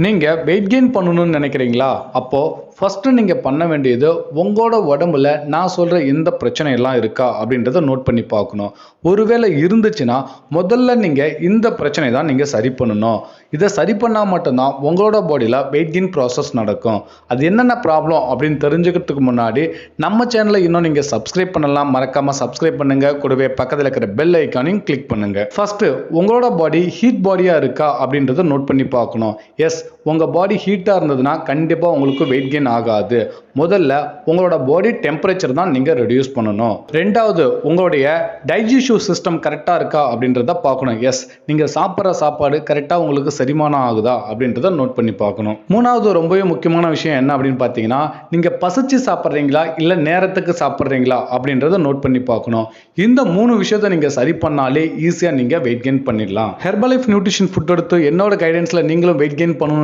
நீங்க weight gain பண்ணணும்னு நினைக்கிறீங்களா? அப்போ ஃபர்ஸ்ட் நீங்க பண்ண வேண்டியது உங்களோட உடம்புல நான் சொல்ற எந்த பிரச்சனை எல்லாம் இருக்கா அப்படின்றத நோட் பண்ணி பார்க்கணும். ஒருவேளை இருந்துச்சுன்னா முதல்ல நீங்க இந்த பிரச்சனை தான் நீங்க சரி பண்ணணும். இதை சரி பண்ணா மட்டும்தான் உங்களோட பாடியில வெயிட் கெயின் ப்ராசஸ் நடக்கும். அது என்னென்ன ப்ராப்ளம் அப்படின்னு தெரிஞ்சுக்கிறதுக்கு முன்னாடி நம்ம சேனலை இன்னும் நீங்க சப்ஸ்கிரைப் பண்ணலாம். மறக்காம சப்ஸ்கிரைப் பண்ணுங்க. கூடவே பக்கத்தில் இருக்கிற பெல் ஐக்கானையும் கிளிக் பண்ணுங்க. ஃபர்ஸ்ட் உங்களோட பாடி ஹீட் பாடியா இருக்கா அப்படின்றத நோட் பண்ணி பார்க்கணும். எஸ், உங்க பாடி ஹீட்டா இருந்ததுன்னா கண்டிப்பா உங்களுக்கு வெயிட் கெயின் ஆகாது. முதல்ல உங்களோட பாடி டெம்பரேச்சர் தான் நீங்க ரெடியூஸ் பண்ணணும். ரெண்டாவது, உங்களுடைய டைஜஸ்டிவ் சிஸ்டம் கரெக்டா இருக்கா அப்படின்றத பார்க்கணும். எஸ், நீங்க சாப்பிட்ற சாப்பாடு கரெக்டா உங்களுக்கு செரிமானம் ஆகுதா அப்படின்றத நோட் பண்ணி பார்க்கணும். மூணாவது ரொம்பவே முக்கியமான விஷயம் என்ன அப்படின்னு பார்த்தீங்கன்னா, நீங்க பசிச்சு சாப்பிட்றீங்களா இல்ல நேரத்துக்கு சாப்பிட்றீங்களா அப்படின்றத நோட் பண்ணி பார்க்கணும். இந்த மூணு விஷயத்தை நீங்க சரி பண்ணாலே ஈஸியா நீங்க வெயிட் கெயின் பண்ணிடலாம். ஹெர்பலைஃப் நியூட்ரிஷன் ஃபுட் எடுத்து என்னோட கைடன்ஸ்ல நீங்களும் வெயிட் கெயின் பண்ணணும்